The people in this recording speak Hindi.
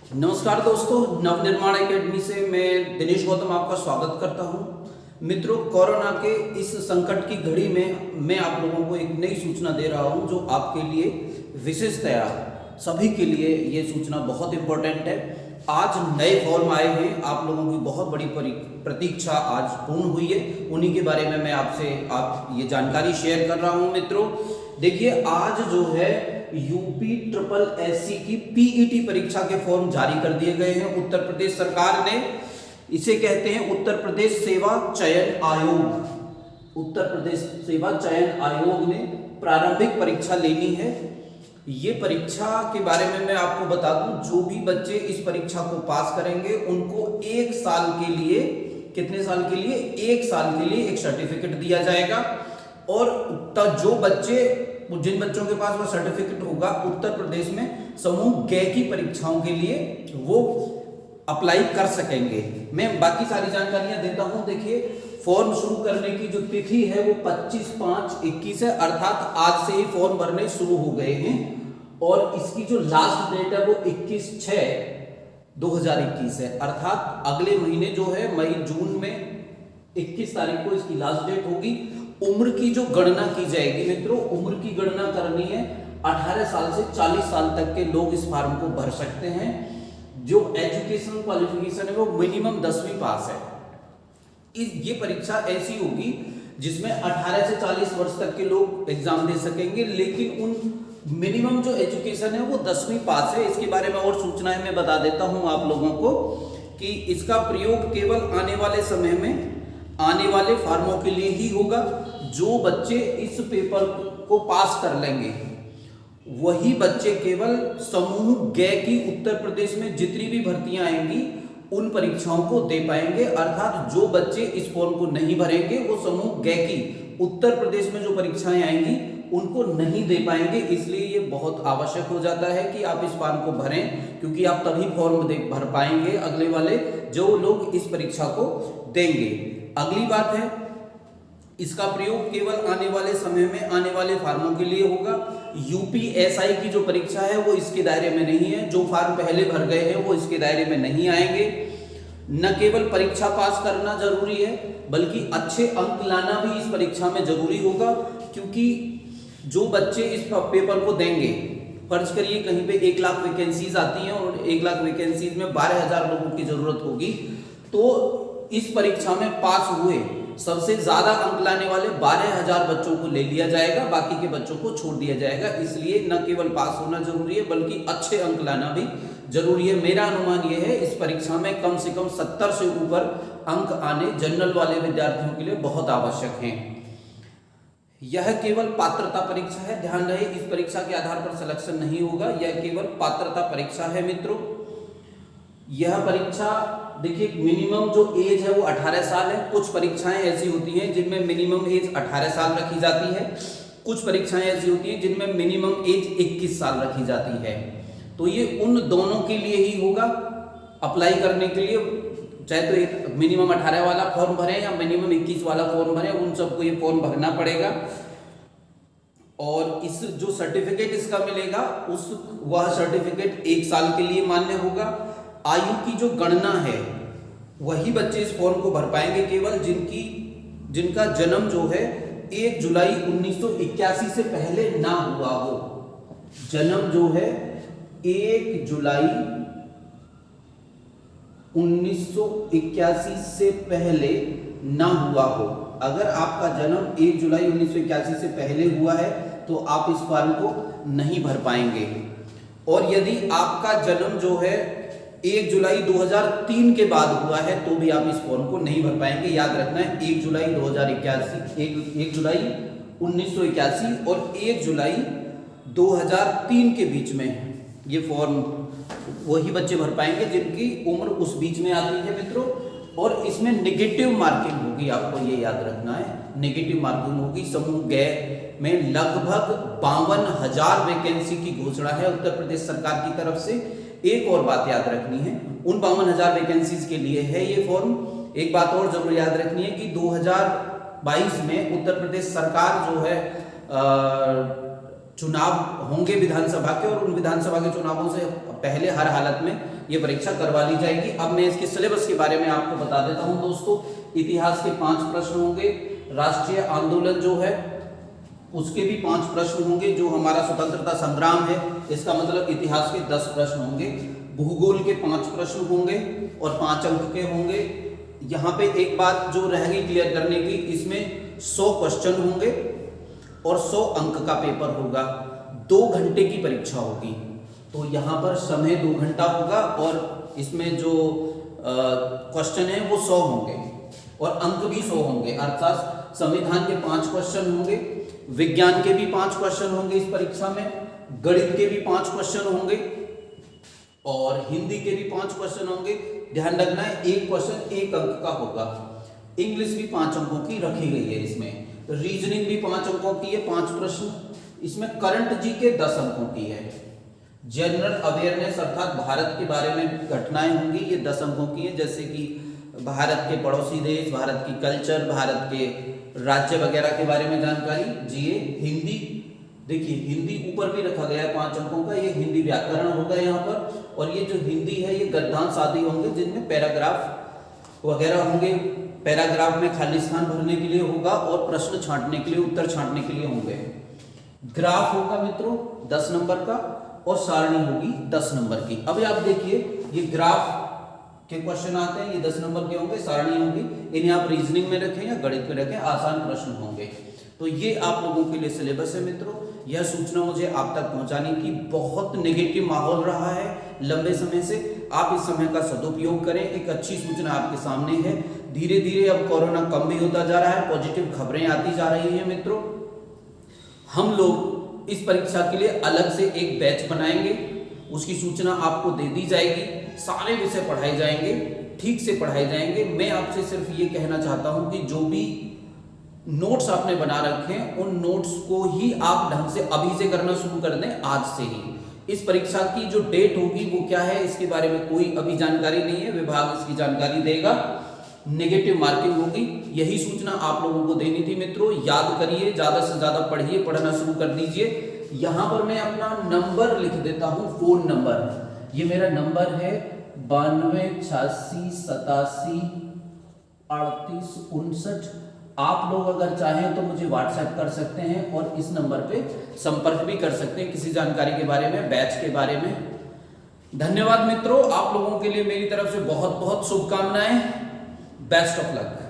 नमस्कार दोस्तों, नवनिर्माण एकेडमी से मैं दिनेश गौतम आपका स्वागत करता हूं। मित्रों, कोरोना के इस संकट की घड़ी में मैं आप लोगों को एक नई सूचना दे रहा हूं जो आपके लिए विशेषतया सभी के लिए ये सूचना बहुत इंपॉर्टेंट है। आज नए फॉर्म आए हैं, आप लोगों की बहुत बड़ी प्रतीक्षा आज पूर्ण हुई है। उन्हीं के बारे में मैं आपसे ये जानकारी शेयर कर रहा हूं। मित्रों देखिए, आज जो है यूपी ट्रिपल एससी की पीईटी परीक्षा के फॉर्म जारी कर दिए गए हैं। उत्तर प्रदेश सरकार ने, इसे कहते हैं उत्तर प्रदेश सेवा चयन आयोग। उत्तर प्रदेश सेवा चयन आयोग ने प्रारंभिक परीक्षा लेनी है। ये परीक्षा के बारे में मैं आपको बता दूं, जो भी बच्चे इस परीक्षा को पास करेंगे उनको 1 साल के लिए, कितने साल के लिए, 1 साल के लिए एक सर्टिफिकेट दिया जाएगा। और जो बच्चे, जिन बच्चों के पास वो सर्टिफिकेट होगा, उत्तर प्रदेश में समूह ग की परीक्षाओं के लिए वो अप्लाई कर सकेंगे। मैं बाकी सारी जानकारियां देता हूं। देखिए, फॉर्म शुरू करने की जो तिथि है वो 25/5/21 है, अर्थात आज से ही फॉर्म भरने शुरू हो गए हैं। और इसकी जो लास्ट डेट है वो 21/6/2021 है, अर्थात अगले महीने जो है मई जून में 21 तारीख को इसकी लास्ट डेट होगी। उम्र की जो गणना की जाएगी मित्रों, उम्र की गणना करनी है 18 साल से 40 साल तक के लोग इस फॉर्म को भर सकते हैं। जो एजुकेशन क्वालिफिकेशन है वो मिनिमम 10वीं पास है। ये परीक्षा ऐसी होगी जिसमें 18 से 40 वर्ष तक के लोग एग्जाम दे सकेंगे, लेकिन उन मिनिमम जो एजुकेशन है वो 10वीं पास है। इसके बारे में और सूचनाएं मैं बता देता हूं आप लोगों को कि इसका प्रयोग केवल आने वाले समय में आने वाले फार्मों के लिए ही होगा। जो बच्चे इस पेपर को पास कर लेंगे वही बच्चे केवल समूह ग की उत्तर प्रदेश में जितनी भी भर्तियां आएंगी उन परीक्षाओं को दे पाएंगे। अर्थात जो बच्चे इस फॉर्म को नहीं भरेंगे वो समूह ग की उत्तर प्रदेश में जो परीक्षाएं आएंगी उनको नहीं दे पाएंगे। इसलिए ये बहुत आवश्यक हो जाता है कि आप इस फॉर्म को भरें, क्योंकि आप तभी फॉर्म भर पाएंगे अगले वाले जो लोग इस परीक्षा को देंगे। अगली बात है, इसका प्रयोग केवल आने वाले समय में आने वाले फार्मों के लिए होगा। यूपीएसआई की जो परीक्षा है वो इसके दायरे में नहीं है। जो फार्म पहले भर गए हैं वो इसके दायरे में नहीं आएंगे। न केवल परीक्षा पास करना जरूरी है बल्कि अच्छे अंक लाना भी इस परीक्षा में जरूरी होगा, क्योंकि जो बच्चे इस पेपर को देंगे, फर्ज करिए कहीं पे 1 लाख वैकेंसीज आती हैं और 1 लाख वैकेंसीज में 12,000 लोगों की जरूरत होगी, तो इस परीक्षा में पास हुए सबसे ज्यादा अंक लाने वाले 12,000 बच्चों को ले लिया जाएगा, बाकी के बच्चों को छोड़ दिया जाएगा। इसलिए न केवल पास होना जरूरी है बल्कि अच्छे अंक लाना भी जरूरी है। मेरा अनुमान यह है इस परीक्षा में कम से कम 70 से ऊपर अंक आने जनरल वाले विद्यार्थियों के लिए बहुत आवश्यक हैं। यह केवल पात्रता परीक्षा है, ध्यान रहे, इस परीक्षा के आधार पर सिलेक्शन नहीं होगा। यह केवल पात्रता परीक्षा है मित्रों। यह परीक्षा देखिए, मिनिमम जो एज है वो 18 साल है। कुछ परीक्षाएं ऐसी होती हैं जिनमें मिनिमम एज 18 साल रखी जाती है, कुछ परीक्षाएं ऐसी होती हैं जिनमें मिनिमम एज 21 साल रखी जाती है। तो ये उन दोनों के लिए ही होगा अप्लाई करने के लिए, चाहे तो एक मिनिमम 18 वाला फॉर्म भरें या मिनिमम 21 वाला फॉर्म भरें, उन सबको ये फॉर्म भरना पड़ेगा। और इस जो सर्टिफिकेट इसका मिलेगा वह सर्टिफिकेट 1 साल के लिए मान्य होगा। आयु की जो गणना है वही बच्चे इस फॉर्म को भर पाएंगे केवल जिनका जन्म जो है 1 जुलाई 1981 से पहले ना हुआ हो। जन्म जो है 1 जुलाई 1981 से पहले ना हुआ हो। अगर आपका जन्म 1 जुलाई 1981 से पहले हुआ है तो आप इस फॉर्म को नहीं भर पाएंगे। और यदि आपका जन्म जो है 1 जुलाई 2003 के बाद हुआ है तो भी आप इस फॉर्म को नहीं भर पाएंगे। याद रखना है 1 जुलाई 2081, 1 जुलाई 1981 और 1 जुलाई 2003 के बीच में ये फॉर्म वही बच्चे भर पाएंगे जिनकी उम्र उस बीच में आती है मित्रों। और इसमें नेगेटिव मार्किंग होगी, आपको ये याद रखना है, नेगेटिव मार्किंग होगी। समूह ग में लगभग 52,000 वैकेंसी की घोषणा है उत्तर प्रदेश सरकार की तरफ से। एक और बात याद रखनी है, उन 52,000 वैकेंसीज के लिए है ये फॉर्म। एक बात और जरूर याद रखनी है कि 2022 में उत्तर प्रदेश सरकार जो है चुनाव होंगे विधानसभा के, और उन विधानसभा के चुनावों से पहले हर हालत में ये परीक्षा करवा ली जाएगी। अब मैं इसके सिलेबस के बारे में आपको बता देता हूं दोस्तों। इतिहास के 5 प्रश्न होंगे, राष्ट्रीय आंदोलन जो है उसके भी 5 प्रश्न होंगे, जो हमारा स्वतंत्रता संग्राम है इसका मतलब इतिहास के 10 प्रश्न होंगे, भूगोल के 5 प्रश्न होंगे और 5 अंक के होंगे। यहाँ पे एक बात जो रह गई क्लियर करने की, इसमें 100 क्वेश्चन होंगे और 100 अंक का पेपर होगा। 2 घंटे की परीक्षा होगी, तो यहाँ पर समय 2 घंटा होगा और इसमें जो क्वेश्चन है वो 100 होंगे और अंक भी 100 होंगे। अर्थात संविधान के 5 क्वेश्चन होंगे, विज्ञान के भी 5 क्वेश्चन होंगे इस परीक्षा में, गणित के भी 5 क्वेश्चन होंगे और हिंदी के भी 5 क्वेश्चन होंगे। ध्यान रखना है, एक क्वेश्चन 1 अंक का होगा। इंग्लिश भी 5 अंकों की रखी गई है इसमें, रीजनिंग भी 5 अंकों की है 5 प्रश्न, इसमें करंट जी के 10 अंकों की है। जनरल अवेयरनेस अर्थात भारत के बारे में घटनाएं होंगी, ये 10 अंकों की है, जैसे कि भारत के पड़ोसी देश, भारत की कल्चर, भारत के राज्य वगैरह के बारे में जानकारी। जीए, हिंदी, देखिए हिंदी ऊपर भी रखा गया है 5 अंकों का, ये हिंदी व्याकरण होगा यहाँ पर। और ये जो हिंदी है ये गद्यांश आदि होंगे जिनमें पैराग्राफ वगैरह होंगे, पैराग्राफ में खाली स्थान भरने के लिए होगा और प्रश्न छांटने के लिए, उत्तर छांटने के लिए होंगे। ग्राफ होगा मित्रों 10 नंबर का और सारणी होगी 10 नंबर की। अब आप देखिए ये ग्राफ के क्वेश्चन आते हैं, ये 10 नंबर के होंगे, सारणी होगी, इन्हें आप रीजनिंग में रखें या गणित में रखें, आसान प्रश्न होंगे। तो ये आप लोगों के लिए सिलेबस है मित्रों। यह सूचना मुझे आप तक पहुंचाने की, बहुत नेगेटिव माहौल रहा है लंबे समय से, आप इस समय का सदुपयोग करें। एक अच्छी सूचना आपके सामने है, धीरे धीरे अब कोरोना कम भी होता जा रहा है, पॉजिटिव खबरें आती जा रही हैं मित्रों। हम लोग इस परीक्षा के लिए अलग से एक बैच बनाएंगे, उसकी सूचना आपको दे दी जाएगी, सारे विषय पढ़ाए जाएंगे, ठीक से पढ़ाए जाएंगे। मैं आपसे सिर्फ ये कहना चाहता हूं कि जो भी नोट्स आपने बना रखे हैं उन नोट्स को ही आप ढंग से अभी से करना शुरू कर दें, आज से ही। इस परीक्षा की जो डेट होगी वो क्या है इसके बारे में कोई अभी जानकारी नहीं है, विभाग इसकी जानकारी देगा। नेगेटिव मार्किंग होगी, यही सूचना आप लोगों को देनी थी मित्रों। याद करिए, ज्यादा से ज्यादा पढ़िए, पढ़ना शुरू कर दीजिए। यहां पर मैं अपना नंबर लिख देता हूं, फोन नंबर, ये मेरा नंबर है 92 86 87 38 59। आप लोग अगर चाहें तो मुझे व्हाट्सएप कर सकते हैं और इस नंबर पे संपर्क भी कर सकते हैं किसी जानकारी के बारे में, बैच के बारे में। धन्यवाद मित्रों, आप लोगों के लिए मेरी तरफ से बहुत बहुत शुभकामनाएं। Best of luck.